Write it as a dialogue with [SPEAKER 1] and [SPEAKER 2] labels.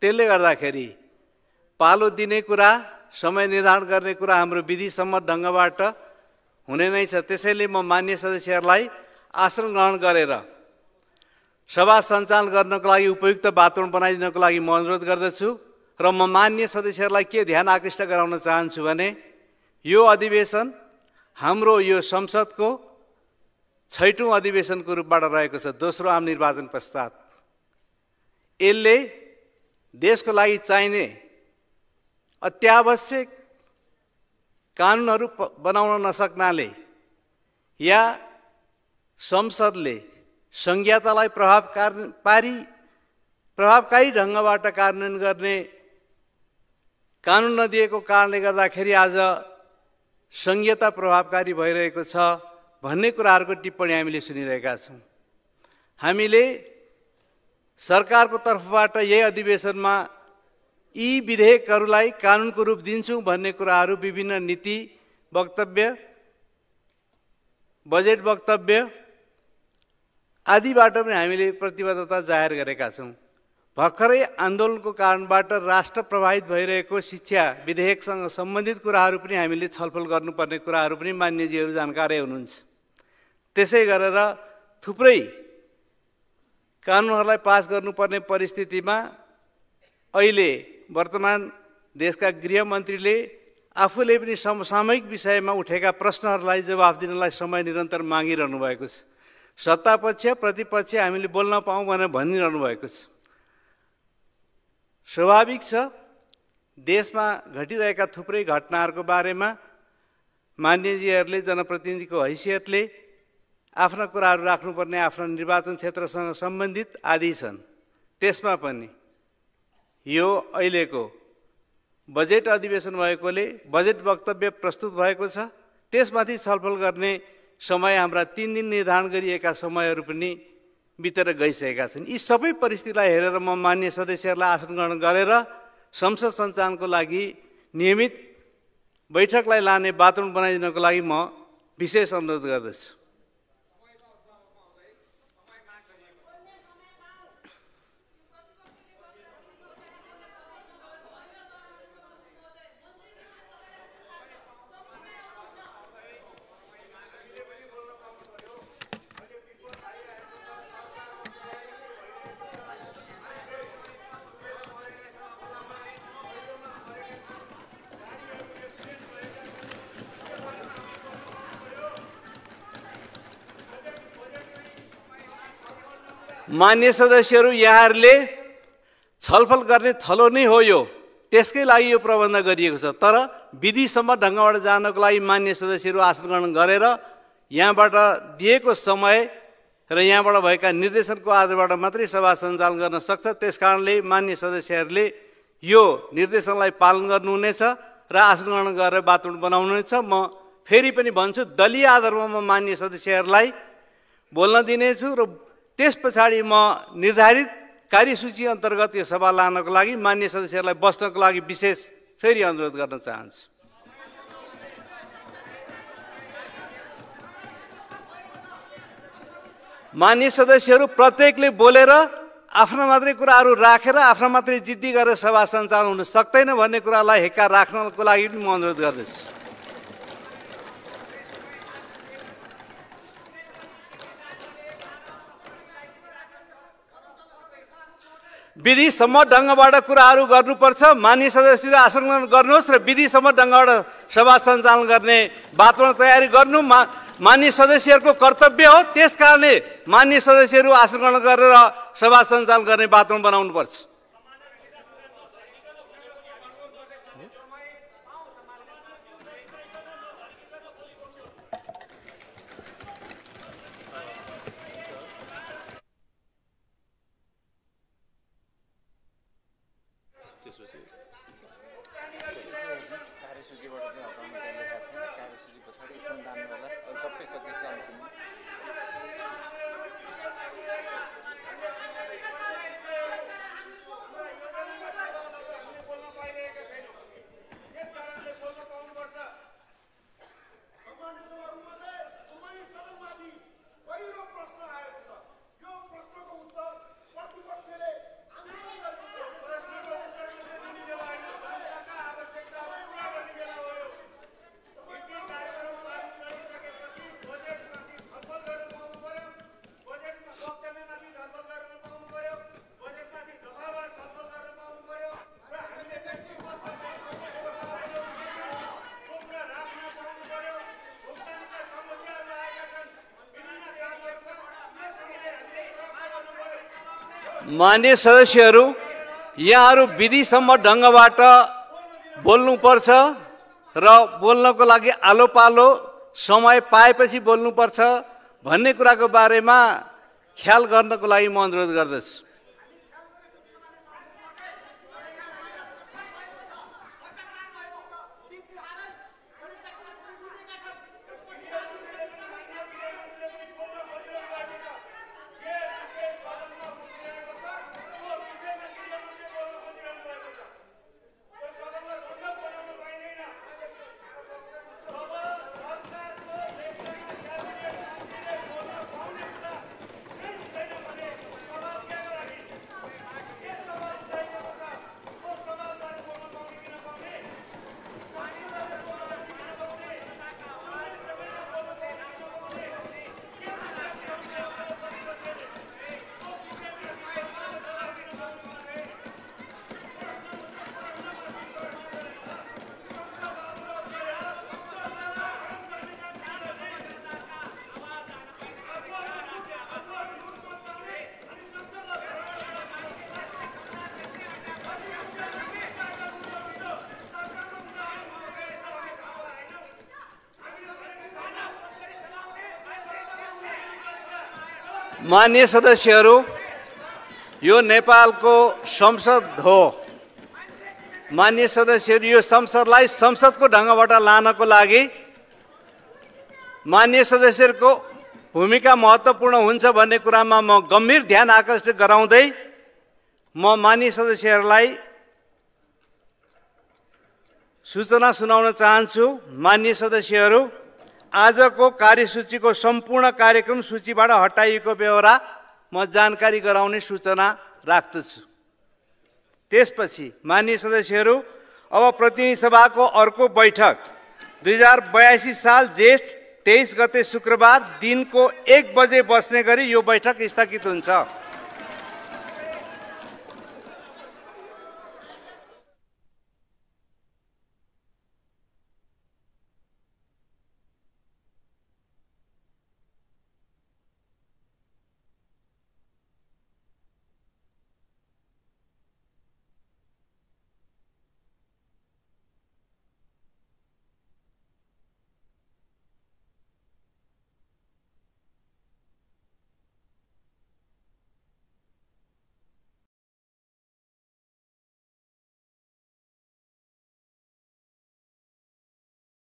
[SPEAKER 1] त्यसले गर्दाखेरि पालो दिने कुरा, समय निर्धारण गर्ने कुरा हाम्रो विधिसम्मत ढङ्गबाट हुने नै छ। त्यसैले म मान्य सदस्यहरूलाई आसन ग्रहण गरेर सभा सञ्चालन गर्नको लागि उपयुक्त वातावरण बनाइदिनको लागि म अनुरोध गर्दछु। र म मान्य सदस्यहरूलाई के ध्यान आकृष्ट गराउन चाहन्छु भने यो अधिवेशन हाम्रो यो संसदको 6औं अधिवेशनको रूपबाट रहेको छ, दोस्रो आम निर्वाचन पश्चात। यसले देशको लागि चाहिने अत्यावश्यक कानुनहरू बनाउन नसक्नाले या संसदले संहितालाई प्रभावकारी ढङ्गबाट कार्यान्वयन गर्ने कानुन नदिएको कारणले गर्दाखेरि आज संहिता प्रभावकारी भइरहेको छ भन्ने कुराहरूको टिप्पणी हामीले सुनिरहेका छौँ। हामीले सरकारको तर्फबाट यही अधिवेशनमा यी विधेयकहरूलाई कानुनको रूप दिन्छौँ भन्ने कुराहरू विभिन्न नीति वक्तव्य, बजेट वक्तव्य आदिबाट पनि हामीले प्रतिबद्धता जाहेर गरेका छौँ। भर्खरै आन्दोलनको कारणबाट राष्ट्र प्रभावित भइरहेको शिक्षा विधेयकसँग सम्बन्धित कुराहरू पनि हामीले छलफल गर्नुपर्ने कुराहरू पनि मान्यजीहरू जानकारी हुनुहुन्छ। त्यसै गरेर थुप्रै कानुनहरूलाई पास गर्नुपर्ने परिस्थितिमा अहिले वर्तमान देशका गृहमन्त्रीले आफूले पनि समसामयिक विषयमा उठेका प्रश्नहरूलाई जवाफ दिनलाई समय निरन्तर मागिरहनु भएको छ। सत्तापक्ष प्रतिपक्ष हामीले बोल्न पाऊँ भनेर भनिरहनु भएको छ। स्वाभाविक छ, देशमा घटिरहेका थुप्रै घटनाहरूको बारेमा मान्यजीहरूले जनप्रतिनिधिको हैसियतले आफ्ना कुराहरू राख्नुपर्ने आफ्ना निर्वाचन क्षेत्रसँग सम्बन्धित आदि छन्। त्यसमा पनि यो अहिलेको बजेट अधिवेशन भएकोले बजेट वक्तव्य प्रस्तुत भएको छ। त्यसमाथि छलफल गर्ने समय हाम्रा 3 दिन निर्धारण गरिएका समयहरू पनि बितेर गइसकेका छन्। यी सबै परिस्थितिलाई हेरेर म मान्य सदस्यहरूलाई आसन ग्रहण गरेर संसद सञ्चालनको लागि नियमित बैठकलाई लाने वातावरण बनाइदिनको लागि म विशेष अनुरोध गर्दछु। मान्य सदस्यहरू, यहाँहरूले छलफल गर्ने थलो नै हो यो, त्यसकै लागि यो प्रबन्ध गरिएको छ। तर विधिसम्म ढङ्गबाट जानको लागि मान्य सदस्यहरू आसन ग्रहण गरेर यहाँबाट दिएको समय र यहाँबाट भएका निर्देशनको आधारबाट मात्रै सभा सञ्चालन गर्न सक्छ। त्यसकारणले मान्य सदस्यहरूले यो निर्देशनलाई पालन गर्नुहुनेछ र आसन ग्रहण गरेर वातावरण बनाउनुहुनेछ। म फेरि पनि भन्छु, दलीय आधारमा म मान्य सदस्यहरूलाई बोल्न दिनेछु र त्यस पछाडि म निर्धारित कार्यसूची अन्तर्गत यो सभा लानको लागि मान्य सदस्यहरूलाई बस्नको लागि विशेष फेरि अनुरोध गर्न चाहन्छु। मान्य सदस्यहरू प्रत्येकले बोलेर आफ्ना मात्रै कुराहरू राखेर आफ्ना मात्रै जिद्दी गरेर सभा सञ्चालन हुन सक्दैन भन्ने कुरालाई हेक्का राख्नको लागि पनि म अनुरोध गर्दछु। विधिसम्मत ढङ्गबाट कुराहरू गर्नुपर्छ। मान्य सदस्यहरू आसन ग्रहण गर्नुहोस् र विधिसम्मत ढङ्गबाट सभा सञ्चालन गर्ने वातावरण तयारी गर्नु मान्य सदस्यहरूको कर्तव्य हो। त्यसकारणले मान्य सदस्यहरू आसन ग्रहण गरेर सभा सञ्चालन गर्ने वातावरण बनाउनुपर्छ। मान्य सदस्यहरू, यहाँहरू विधिसम्म ढङ्गबाट बोल्नुपर्छ र बोल्नको लागि आलो पालो समय पाएपछि बोल्नुपर्छ भन्ने कुराको बारेमा ख्याल गर्नको लागि म अनुरोध गर्दछु। मान्य सदस्यहरू, यो नेपालको संसद हो। मान्य सदस्यहरू, यो संसदलाई संसदको ढङ्गबाट लानको लागि मान्य सदस्यहरूको भूमिका महत्त्वपूर्ण हुन्छ भन्ने कुरामा म गम्भीर ध्यान आकर्षित गराउँदै म मान्य सदस्यहरूलाई सूचना सुनाउन चाहन्छु। मान्य सदस्यहरू, आजको कार्यसूचीको सम्पूर्ण कार्यक्रम सूचीबाट हटाइएको बेहोरा म जानकारी गराउने सूचना राख्दछु। त्यसपछि मान्य सदस्यहरू, अब प्रतिनिधि सभाको अर्को बैठक 2082 साल जेठ 23 गते शुक्रबार दिनको 1 बजे बस्ने गरी यो बैठक स्थगित हुन्छ।